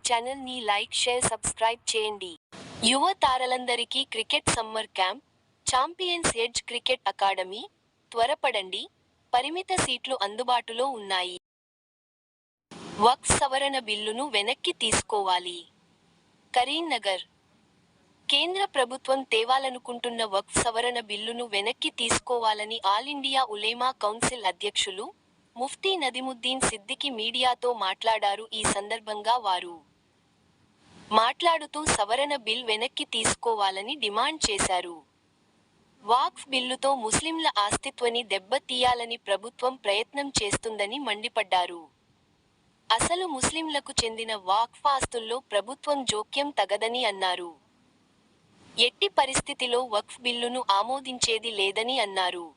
Channel ని like share subscribe చేయండి. యువ తారలందరికీ cricket summer camp, champions edge cricket academy, త్వరపడండి, పరిమిత సీట్లు అందుబాటులో ఉన్నాయి. వక్ఫ్ సవరణ బిల్లును వెనక్కి తీసుకోవాలి. కరీంనగర్. కేంద్ర ప్రభుత్వం తేవాలనుకుంటున్న వక్ఫ్ సవరణ బిల్లును వెనక్కి తీసుకోవాలని ఆల్ ఇండియా ఉలేమా కౌన్సిల్ అధ్యక్షులు ముఫ్తీ నదిముద్దీన్ సిద్దికి మీడియాతో మాట్లాడారు. ఈ సందర్భంగా వారు మాట్లాడుతూ సవరణ బిల్ వెనక్కి తీసుకోవాలని డిమాండ్ చేశారు. వక్ఫ్ బిల్లుతో ముస్లింల అస్తిత్వాన్ని దెబ్బతీయాలని ప్రభుత్వం ప్రయత్నం చేస్తుందని మండిపడ్డారు. అసలు ముస్లింలకు చెందిన వక్ఫ్ ఆస్తుల్లో ప్రభుత్వం జోక్యం తగదని అన్నారు. ఎట్టి పరిస్థితిలో వక్ఫ్ బిల్లును ఆమోదించేది లేదని అన్నారు.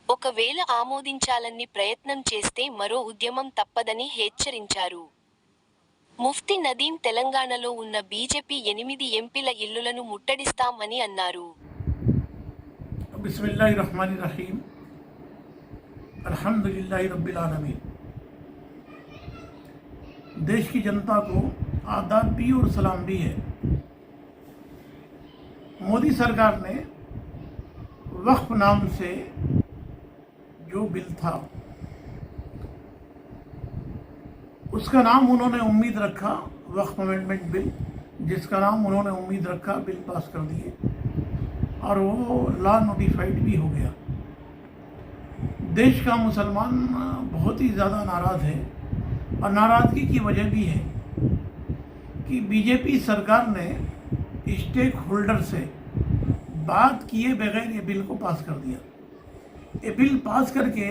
ఒకవేళ ఆమోదించాలని ప్రయత్నం చేస్తే మరో ఉద్యమం తప్పదని హెచ్చరించారు. ముఫ్తీ నదీం తెలంగాణలో ఉన్న బీజేపీ 8 ఎంపీల ఇల్లులను ముట్టడిస్తామని అన్నారు. बिस्मिल्लाहिर्रहमानिर्रहीम अल्हम्दुलिल्लाहि रब्बिल आलमीन। देश की जनता को आदाब भी और सलाम भी है। मोदी सरकार ने वक्फ नाम से जो बिल था उसका नाम उन्होंने उम्मीद रखा वक्फ अमेंडमेंट बिल, जिसका नाम उन्होंने उम्मीद रखा बिल पास कर दिए और वो लॉ नोटिफाइड भी हो गया। देश का मुसलमान बहुत ही ज़्यादा नाराज़ है और नाराज़गी की वजह भी है कि बीजेपी सरकार ने स्टेक होल्डर से बात किए बगैर ये बिल को पास कर दिया। ये बिल पास करके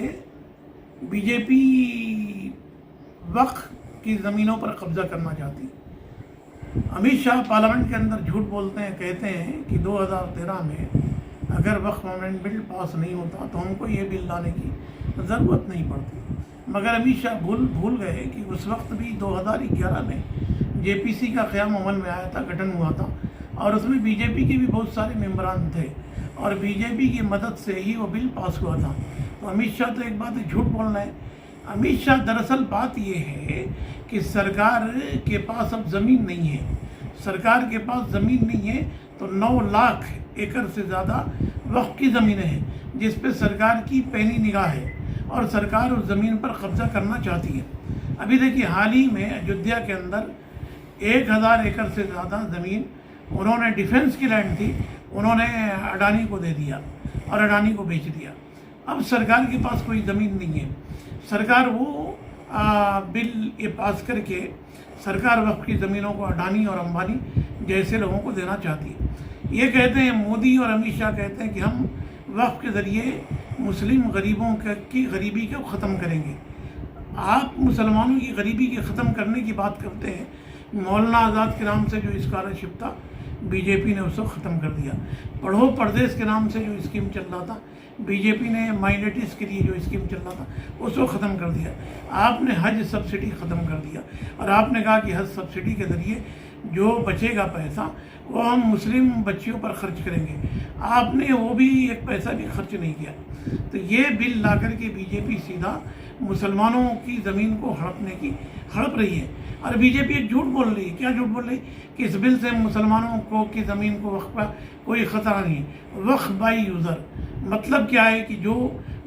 बीजेपी वक्फ की ज़मीनों पर कब्ज़ा करना चाहती है। अमित शाह पार्लियामेंट के अंदर झूठ बोलते हैं, कहते हैं कि 2013 में अगर वक्फ अमेंडमेंट बिल पास नहीं होता तो हमको ये बिल लाने की ज़रूरत नहीं पड़ती। मगर अमित शाह भूल गए कि उस वक्त भी 2011 में जेपीसी का क़याम अमल में आया था, गठन हुआ था और उसमें बीजेपी के भी बहुत सारे मेंबरान थे और बीजेपी की मदद से ही वो बिल पास हुआ था। तो अमित शाह तो एक बात झूठ बोल रहे हैं। अमित शाह दरअसल बात ये है कि सरकार के पास अब ज़मीन नहीं है। सरकार के पास ज़मीन नहीं है तो 9 लाख एकड़ से ज़्यादा वक्फ की ज़मीनें हैं जिस पे सरकार की पैनी निगाह है और सरकार उस ज़मीन पर कब्ज़ा करना चाहती है। अभी देखिए, हाल ही में अयोध्या के अंदर 1000 एकड़ से ज़्यादा ज़मीन उन्होंने डिफेंस की लैंड थी, उन्होंने अडानी को दे दिया और अडानी को बेच दिया। अब सरकार के पास कोई ज़मीन नहीं है। सरकार वो बिल ये पास करके सरकार वक्फ की ज़मीनों को अडानी और अंबानी जैसे लोगों को देना चाहती है। ये कहते हैं, मोदी और अमित शाह कहते हैं कि हम वक्फ के ज़रिए मुस्लिम गरीबों की गरीबी को ख़त्म करेंगे। आप मुसलमानों की गरीबी के ख़त्म करने की बात करते हैं। मौलाना आज़ाद के नाम से जो स्कॉलरशिप था बीजेपी ने उसको ख़त्म कर दिया। पढ़ो परदेश के नाम से जो स्कीम चल रहा था बीजेपी ने माइनॉरिटीज़ के लिए जो स्कीम चल रहा था उसको ख़त्म कर दिया। आपने हज सब्सिडी ख़त्म कर दिया और आपने कहा कि हज सब्सिडी के ज़रिए जो बचेगा पैसा वो हम मुस्लिम बच्चियों पर खर्च करेंगे। आपने वो भी एक पैसा भी खर्च नहीं किया। तो ये बिल ला कर के बीजेपी सीधा मुसलमानों की ज़मीन को हड़प रही है और बीजेपी एक झूठ बोल रही है। क्या झूठ बोल रही है? कि इस बिल से मुसलमानों को की ज़मीन को वक्फ का कोई ख़तरा नहीं है। वक्फ बाई यूज़र मतलब क्या है कि जो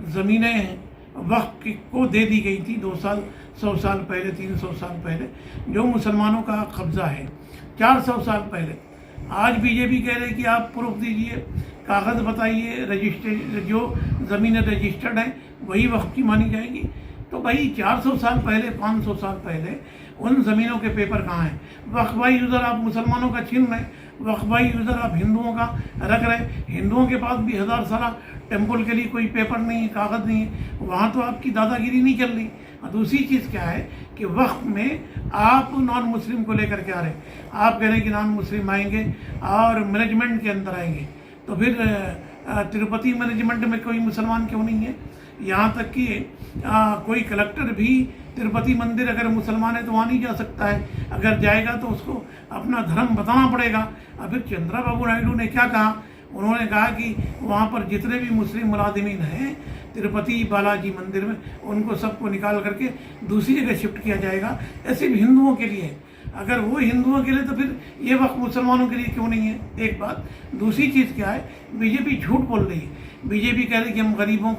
ज़मीनें वक्फ को दे दी गई थी 2 साल 100 साल पहले, 300 साल पहले, जो मुसलमानों का कब्ज़ा है 400 साल पहले। आज बीजेपी कह रहे हैं कि आप प्रूफ दीजिए, कागज़ बताइए, रजिस्ट्रेशन जो ज़मीनें रजिस्टर्ड हैं वही वक्फ की मानी जाएगी। तो भाई 400 साल पहले, 500 साल पहले उन ज़मीनों के पेपर कहाँ हैं? वक्फाई यूज़र आप मुसलमानों का छीन रहे, वक्फाई यूज़र आप हिंदुओं का रख रहे। हिंदुओं के पास भी 1000 साल टेम्पल के लिए कोई पेपर नहीं है, कागज़ नहीं है, वहाँ तो आपकी दादागिरी नहीं चल रही। और दूसरी चीज़ क्या है कि वक्फ में आप नॉन मुस्लिम को लेकर के आ रहे हैं। आप कह रहे हैं कि नॉन मुस्लिम आएंगे और मैनेजमेंट के अंदर आएंगे, तो फिर तिरुपति मैनेजमेंट में कोई मुसलमान क्यों नहीं है? यहाँ तक कि कोई कलेक्टर भी तिरुपति मंदिर अगर मुसलमान है तो वहाँ नहीं जा सकता है, अगर जाएगा तो उसको अपना धर्म बताना पड़ेगा। अभी चंद्रबाबू नायडू ने क्या कहा? उन्होंने कहा कि वहाँ पर जितने भी मुस्लिम मुलाजिमीन हैं तिरुपति बालाजी मंदिर में, उनको सबको निकाल करके दूसरी जगह शिफ्ट किया जाएगा। ऐसे भी हिंदुओं के लिए अगर वो हिंदुओं के लिए तो फिर ये वक्त मुसलमानों के लिए क्यों नहीं है? एक बात। दूसरी चीज़ क्या है, बीजेपी झूठ बोल रही है। बीजेपी कह रही है कि हम गरीबों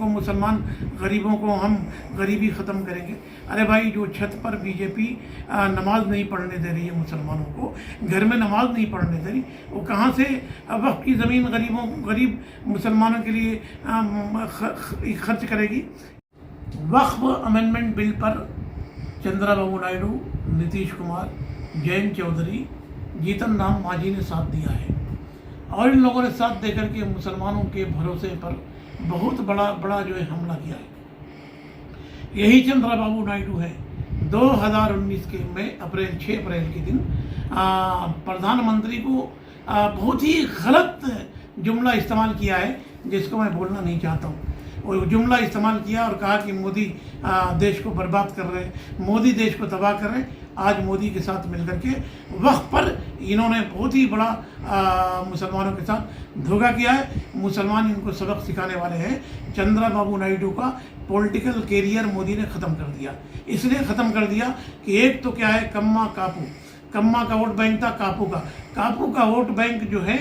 को हम गरीबी ख़त्म करेंगे। अरे भाई, जो छत पर बीजेपी नमाज नहीं पढ़ने दे रही है मुसलमानों को, घर में नमाज नहीं पढ़ने दे रही, वो कहाँ से वक्त की ज़मीन गरीब मुसलमानों के लिए खर्च करेगी? वक्फ अमेंडमेंट बिल पर चंद्रबाबू नायडू, नीतीश कुमार, जयंत चौधरी, जीतन राम मांझी ने साथ दिया है और इन लोगों ने साथ देकर के मुसलमानों के भरोसे पर बहुत बड़ा जो है हमला किया है। यही चंद्रबाबू नायडू है 2019 के में 6 अप्रैल के दिन प्रधानमंत्री को बहुत ही गलत जुमला इस्तेमाल किया है, जिसको मैं बोलना नहीं चाहता हूँ। वो जुमला इस्तेमाल किया और कहा कि मोदी देश को बर्बाद कर रहे हैं, मोदी देश को तबाह कर रहे हैं। आज मोदी के साथ मिलकर के वक्त पर इन्होंने बहुत ही बड़ा मुसलमानों के साथ धोखा किया है। मुसलमान इनको सबक सिखाने वाले हैं। चंद्रबाबू नायडू का पॉलिटिकल कैरियर मोदी ने ख़त्म कर दिया। इसलिए ख़त्म कर दिया कि एक तो क्या है, कम्मा का वोट बैंक था, कापू का वोट बैंक जो है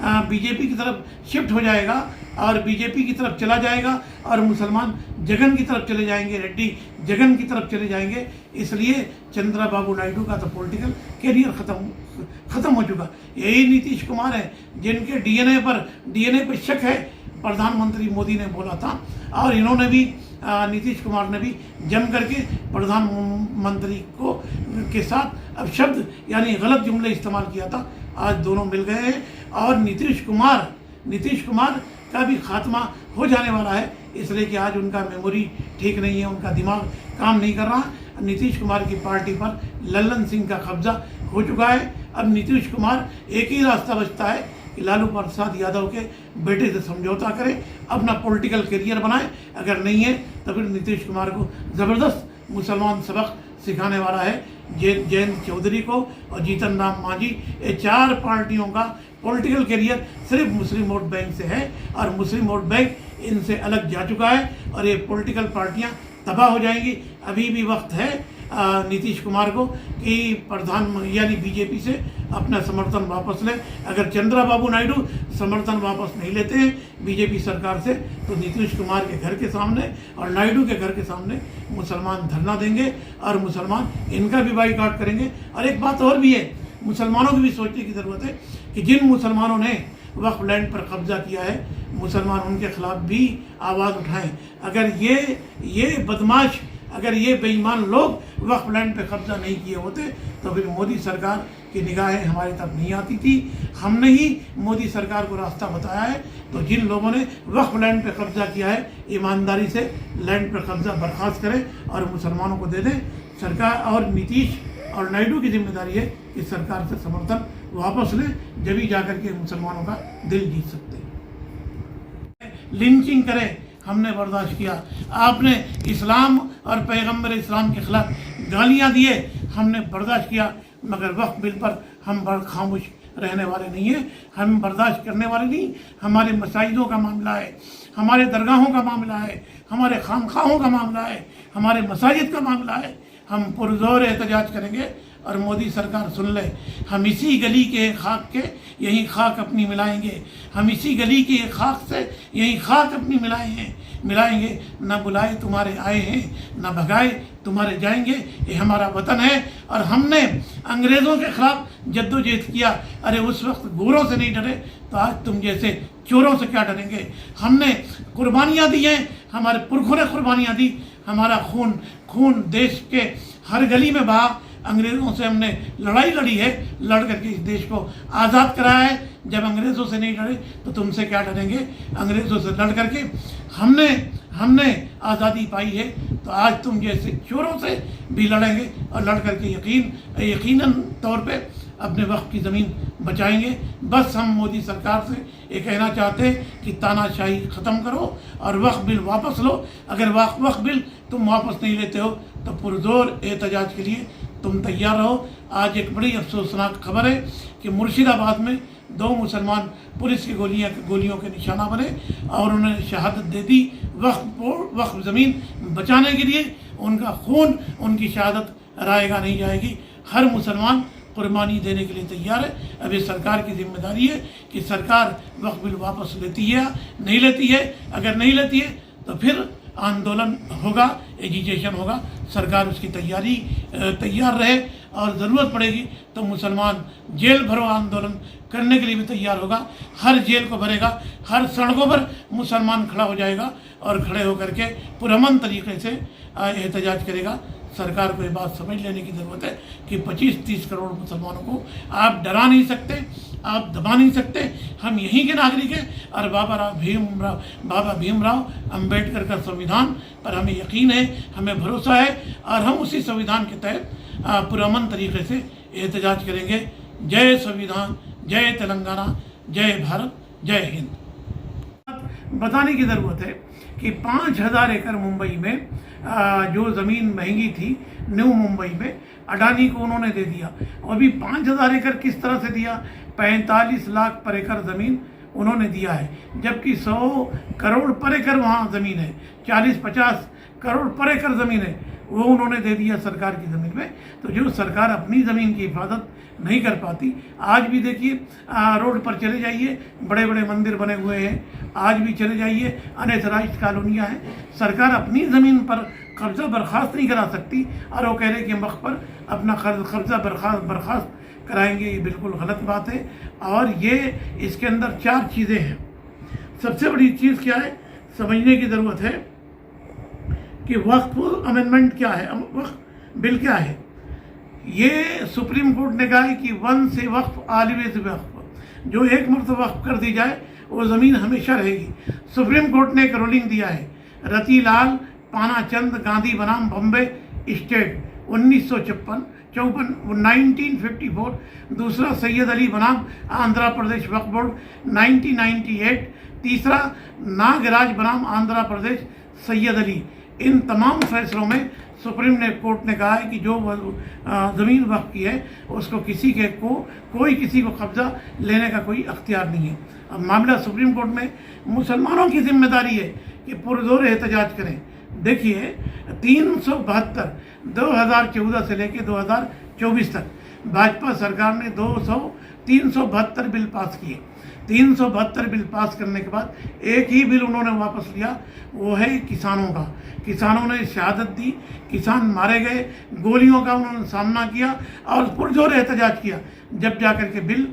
बीजेपी की तरफ शिफ्ट हो जाएगा और बीजेपी की तरफ चला जाएगा और मुसलमान जगन की तरफ चले जाएंगे, रेड्डी जगन की तरफ चले जाएंगे। इसलिए चंद्रबाबू नायडू का तो पॉलिटिकल कैरियर ख़त्म हो चुका। यही नीतीश कुमार है जिनके डीएनए पर शक है, प्रधानमंत्री मोदी ने बोला था और इन्होंने भी नीतीश कुमार ने भी जम करके प्रधानमंत्री के साथ अब शब्द यानी गलत जुमले इस्तेमाल किया था। आज दोनों मिल गए हैं और नीतीश कुमार का भी खात्मा हो जाने वाला है, इसलिए कि आज उनका मेमोरी ठीक नहीं है, उनका दिमाग काम नहीं कर रहा। नीतीश कुमार की पार्टी पर लल्लन सिंह का कब्जा हो चुका है। अब नीतीश कुमार एक ही रास्ता बचता है कि लालू प्रसाद यादव के बेटे से समझौता करें, अपना पॉलिटिकल करियर बनाए। अगर नहीं है तो फिर नीतीश कुमार को ज़बरदस्त मुसलमान सबक सिखाने वाला है। जयंत चौधरी को और जीतन राम मांझी, ये 4 पार्टियों का पॉलिटिकल करियर सिर्फ मुस्लिम वोट बैंक से है और मुस्लिम वोट बैंक इनसे अलग जा चुका है और ये पॉलिटिकल पार्टियां तबाह हो जाएंगी। अभी भी वक्त है नीतीश कुमार को कि यानी बीजेपी से अपना समर्थन वापस लें। अगर चंद्रबाबू नायडू समर्थन वापस नहीं लेते हैं बीजेपी सरकार से तो नीतीश कुमार के घर के सामने और नायडू के घर के सामने मुसलमान धरना देंगे और मुसलमान इनका भी बाइकआउट करेंगे। और एक बात और भी है, मुसलमानों की भी सोचने की ज़रूरत है कि जिन मुसलमानों ने वक्फ लैंड पर कब्जा किया है, मुसलमान उनके खिलाफ भी आवाज़ उठाएं। अगर ये बदमाश, अगर ये बेईमान लोग वक्फ लैंड पे कब्जा नहीं किए होते तो फिर मोदी सरकार की निगाहें हमारी तरफ नहीं आती थी। हमने ही मोदी सरकार को रास्ता बताया है। तो जिन लोगों ने वक्फ लैंड पे कब्जा किया है, ईमानदारी से लैंड पर कब्जा बर्खास्त करें और मुसलमानों को दे दें। सरकार और नीतीश और नायडू की जिम्मेदारी है कि सरकार से समर्थन वापस लें, जब ही जाकर के मुसलमानों का दिल जीत सकते हैं। लिंचिंग करें, हमने बर्दाश्त किया। आपने इस्लाम और पैगंबर इस्लाम के खिलाफ गालियां दिए, हमने बर्दाश्त किया। मगर वक्फ बिल पर हम खामोश रहने वाले नहीं हैं, हम बर्दाश्त करने वाले नहीं। हमारे मसाजिदों का मामला है, हमारे दरगाहों का मामला है, हमारे खामखाहों का मामला है, हमारे मसाजिद का मामला है। हम पुरजोर एहतजाज करेंगे और मोदी सरकार सुन ले। हम इसी गली के खाक के यही खाक अपनी मिलाएंगे, हम इसी गली के खाक से यही खाक अपनी मिलाएंगे। न बुलाए तुम्हारे आए हैं, न भगाए तुम्हारे जाएंगे। ये हमारा वतन है और हमने अंग्रेज़ों के खिलाफ जद्दोजहद किया। अरे उस वक्त गोरों से नहीं डरे तो आज तुम जैसे चोरों से क्या डरेंगे। हमने कुर्बानियाँ दी हैं, हमारे पुरखों ने कुर्बानियाँ दी। हमारा खून देश के हर गली में बहा। अंग्रेज़ों से हमने लड़ाई लड़ी है, लड़ करके इस देश को आज़ाद कराया है। जब अंग्रेज़ों से नहीं लड़े तो तुमसे क्या डरेंगे। अंग्रेज़ों से लड़ करके हमने आज़ादी पाई है, तो आज तुम जैसे चोरों से भी लड़ेंगे और लड़ करके यकीनन तौर पे अपने वक्त की ज़मीन बचाएंगे। बस हम मोदी सरकार से ये कहना चाहते हैं कि तानाशाही ख़त्म करो और वक्फ बिल वापस लो। अगर वक्फ बिल तुम वापस नहीं लेते हो तो पुरजोर एहतजाज के लिए तुम तैयार रहो। आज एक बड़ी अफसोसनाक खबर है कि मुर्शिदाबाद में 2 मुसलमान पुलिस की गोलियों के निशाना बने और उन्होंने शहादत दे दी। वक्फ ज़मीन बचाने के लिए उनका खून, उनकी शहादत रायगा नहीं जाएगी। हर मुसलमान कुर्बानी देने के लिए तैयार है। अब ये सरकार की जिम्मेदारी है कि सरकार वक्फ बिल वापस लेती है या नहीं लेती है। अगर नहीं लेती है तो फिर आंदोलन होगा, एजिटेशन होगा। सरकार उसकी तैयार रहे और ज़रूरत पड़ेगी तो मुसलमान जेल भरो आंदोलन करने के लिए भी तैयार होगा। हर जेल को भरेगा, हर सड़कों पर मुसलमान खड़ा हो जाएगा और खड़े होकर के पुरअमन तरीके से एहतजाज करेगा। सरकार को ये बात समझ लेने की ज़रूरत है कि 25-30 करोड़ मुसलमानों को आप डरा नहीं सकते, आप दबा नहीं सकते। हम यहीं के नागरिक हैं और बाबा भीमराव अंबेडकर का संविधान पर हमें यकीन है, हमें भरोसा है और हम उसी संविधान के तहत पुरअमन तरीके से एहतजाज करेंगे। जय संविधान, जय तेलंगाना, जय भारत, जय हिंद। बताने की ज़रूरत है कि 5000 एकड़ मुंबई में जो ज़मीन महंगी थी न्यू मुंबई में, अडानी को उन्होंने दे दिया। और अभी 5000 एकड़ किस तरह से दिया? 45 लाख पर एकड़ ज़मीन उन्होंने दिया है, जबकि 100 करोड़ पर एकड़ वहाँ ज़मीन है, 40-50 करोड़ पर एकड़ ज़मीन है, वो उन्होंने दे दिया सरकार की ज़मीन में। तो जो सरकार अपनी ज़मीन की हिफाजत नहीं कर पाती, आज भी देखिए रोड पर चले जाइए, बड़े बड़े मंदिर बने हुए हैं, आज भी चले जाइए अनएथराइज्ड कॉलोनियाँ हैं। सरकार अपनी ज़मीन पर कब्ज़ा बर्खास्त नहीं करा सकती और वो कह रहे कि वक्त पर अपना कब्ज़ा बर्खास्त कराएंगे। ये बिल्कुल गलत बात है और ये इसके अंदर 4 चीज़ें हैं। सबसे बड़ी चीज़ क्या है, समझने की ज़रूरत है कि वक्फ अमेंडमेंट क्या है, वक्फ बिल क्या है। ये सुप्रीम कोर्ट ने कहा है कि वन से वक्फ ऑलवेज वक्फ, जो एक मरतबा वक्फ कर दी जाए वो ज़मीन हमेशा रहेगी। सुप्रीम कोर्ट ने एक रूलिंग दिया है, रतिलाल पानाचंद गांधी बनाम बॉम्बे स्टेट 1954, दूसरा सैयद अली बनाम आंध्र प्रदेश वक्फ बोर्ड 1998, तीसरा नागराज बनाम आंध्र प्रदेश सैयद अली। इन तमाम फैसलों में सुप्रीम कोर्ट ने कहा है कि जो ज़मीन वक्फ की है उसको कोई किसी को कब्ज़ा लेने का कोई अख्तियार नहीं है। अब मामला सुप्रीम कोर्ट में, मुसलमानों की जिम्मेदारी है कि पुरजोर एहतजाज करें। देखिए 372 2014 से लेकर 2024 तक भाजपा सरकार ने 372 बिल पास किए। 372 बिल पास करने के बाद एक ही बिल उन्होंने वापस लिया, वो है किसानों का। किसानों ने शहादत दी, किसान मारे गए, गोलियों का उन्होंने सामना किया और पुरजोर एहतजाज किया, जब जाकर के बिल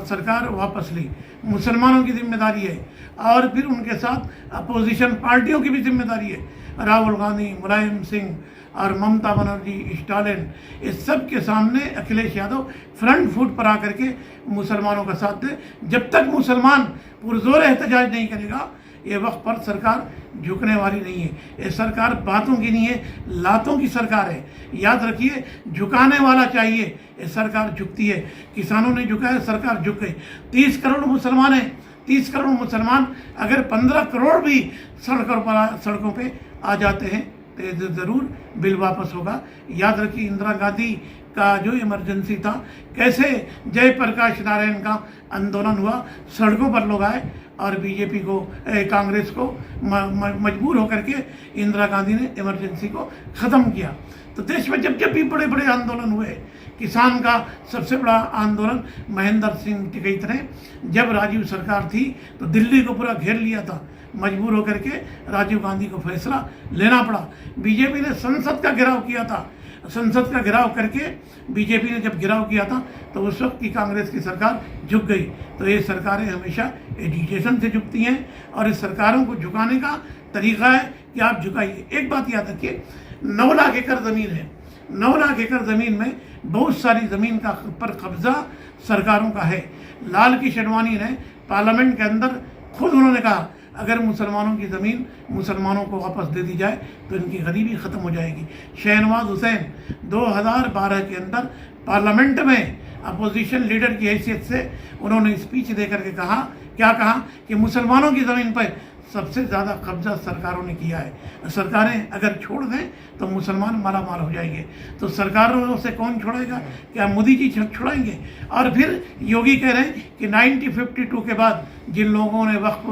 सरकार वापस ली। मुसलमानों की जिम्मेदारी है और फिर उनके साथ अपोजिशन पार्टियों की भी जिम्मेदारी है। राहुल गांधी, मुलायम सिंह और ममता बनर्जी, स्टालिन, इस सब के सामने अखिलेश यादव फ्रंट फुट पर आकर के मुसलमानों का साथ दे। जब तक मुसलमान पुरजोर एहतजाज नहीं करेगा, ये वक्त पर सरकार झुकने वाली नहीं है। ये सरकार बातों की नहीं है, लातों की सरकार है। याद रखिए, झुकाने वाला चाहिए, ये सरकार झुकती है। किसानों ने झुका है, सरकार झुक गई। 30 करोड़ मुसलमान हैं, 30 करोड़ मुसलमान अगर 15 करोड़ भी सड़कों पे आ जाते हैं तो ज़रूर बिल वापस होगा। याद रखिए, इंदिरा गांधी का जो इमरजेंसी था, कैसे जयप्रकाश नारायण का आंदोलन हुआ, सड़कों पर लोग आए और बीजेपी को, कांग्रेस को मजबूर होकर के इंदिरा गांधी ने इमरजेंसी को ख़त्म किया। तो देश में जब भी बड़े बड़े आंदोलन हुए, किसान का सबसे बड़ा आंदोलन महेंद्र सिंह टिकैत ने, जब राजीव सरकार थी तो दिल्ली को पूरा घेर लिया था, मजबूर होकर के राजीव गांधी को फैसला लेना पड़ा। बीजेपी ने संसद का घेराव किया था, संसद का घेराव करके बीजेपी ने जब घेराव किया था तो उस वक्त की कांग्रेस की सरकार झुक गई। तो ये सरकारें हमेशा एजिटेशन से झुकती हैं और इस सरकारों को झुकाने का तरीका है कि आप झुकाइए। एक बात याद रखिए, 9 लाख एकड़ ज़मीन है, 9 लाख एकड़ ज़मीन में बहुत सारी ज़मीन का पर कब्ज़ा सरकारों का है। लाल कृष्ण आडवाणी ने पार्लियामेंट के अंदर खुद उन्होंने कहा, अगर मुसलमानों की ज़मीन मुसलमानों को वापस दे दी जाए तो इनकी गरीबी ख़त्म हो जाएगी। शहनवाज हुसैन 2012 के अंदर पार्लियामेंट में अपोजिशन लीडर की हैसियत से उन्होंने स्पीच दे करके कहा, क्या कहा कि मुसलमानों की ज़मीन पर सबसे ज़्यादा कब्जा सरकारों ने किया है। सरकारें अगर छोड़ दें तो मुसलमान मालामाल हो जाएंगे। तो सरकारों से कौन छोड़ेगा? क्या मोदी जी छोड़ाएंगे? और फिर योगी कह रहे हैं कि 1952 के बाद जिन लोगों ने वक्फ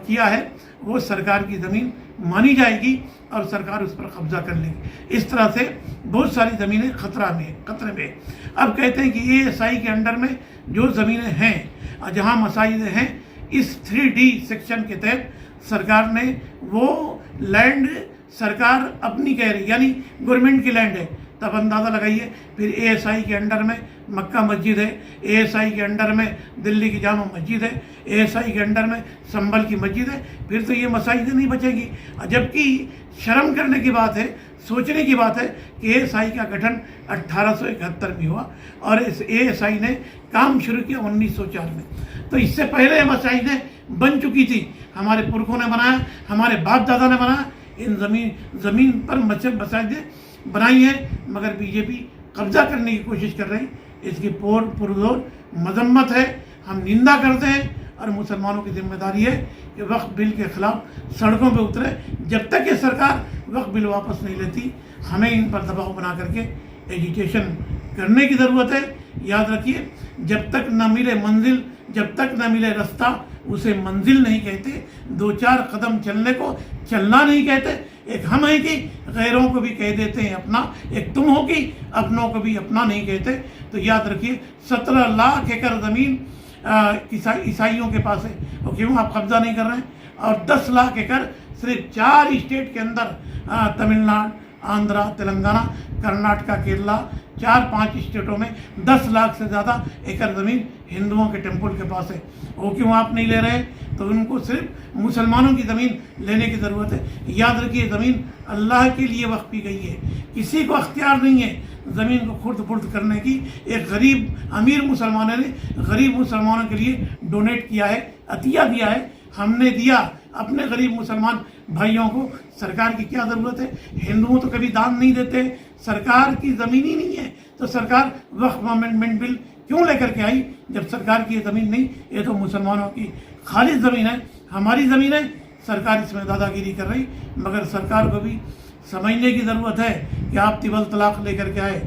किया है वो सरकार की ज़मीन मानी जाएगी और सरकार उस पर कब्जा कर लेगी। इस तरह से बहुत सारी ज़मीनें खतरे में। अब कहते हैं कि ASI के अंडर में जो ज़मीनें हैं, जहाँ मसाजिदें हैं, इस 3D सेक्शन के तहत सरकार ने वो लैंड सरकार अपनी कह रही, यानी गवर्नमेंट की लैंड है। तब अंदाज़ा लगाइए, फिर ASI के अंडर में मक्का मस्जिद है, ASI के अंडर में दिल्ली की जामा मस्जिद है, ASI के अंडर में संभल की मस्जिद है, फिर तो ये मसाजिदें नहीं बचेगी। जबकि शर्म करने की बात है, सोचने की बात है कि ASI का गठन 1871 में हुआ और इस ASI ने काम शुरू किया 1904 में। तो इससे पहले मसाजिदें बन चुकी थी, हमारे पुरखों ने बनाया, हमारे बाप दादा ने बनाया। इन ज़मीन पर मसाजिदें बनाई है, मगर बीजेपी कब्जा करने की कोशिश कर रही। इसकी पुरजोर मजम्मत है, हम निंदा करते हैं और मुसलमानों की जिम्मेदारी है कि वक्फ बिल के खिलाफ सड़कों पर उतरे। जब तक ये सरकार वक्फ बिल वापस नहीं लेती, हमें इन पर दबाव बना करके एजिटेशन करने की ज़रूरत है। याद रखिए, जब तक न मिले मंजिल, जब तक न मिले रास्ता, उसे मंजिल नहीं कहते। 2-4 कदम चलने को चलना नहीं कहते। एक हम है कि गैरों को भी कह देते हैं अपना, एक तुम हो कि अपनों को भी अपना नहीं कहते। तो याद रखिए, 17 लाख एकड़ ज़मीन ईसाइयों के पास है, और क्यों आप कब्जा नहीं कर रहे हैं? और 10 लाख एकड़ सिर्फ 4 स्टेट के अंदर, तमिलनाडु, आंध्रा, तेलंगाना, कर्नाटका, केरला, 4-5 स्टेटों में 10 लाख से ज़्यादा एकड़ ज़मीन हिंदुओं के टेम्पल के पास है। वो क्यों आप नहीं ले रहे? तो उनको सिर्फ मुसलमानों की ज़मीन लेने की ज़रूरत है। याद रखिए, ज़मीन अल्लाह के लिए वक्फ की गई है, किसी को अख्तियार नहीं है ज़मीन को खुर्द फुर्द करने की। एक गरीब अमीर मुसलमानों ने गरीब मुसलमानों के लिए डोनेट किया है, अतिया दिया है, हमने दिया अपने गरीब मुसलमान भाइयों को। सरकार की क्या ज़रूरत है? हिंदुओं तो कभी दान नहीं देते, सरकार की ज़मीन ही नहीं है, तो सरकार वक्फ अमेंडमेंट बिल क्यों लेकर के आई जब सरकार की ये ज़मीन नहीं? ये तो मुसलमानों की खालिद ज़मीन है, हमारी ज़मीन है। सरकार इसमें दादागिरी कर रही, मगर सरकार को भी समझने की ज़रूरत है कि आप तिबल तलाक लेकर के आए,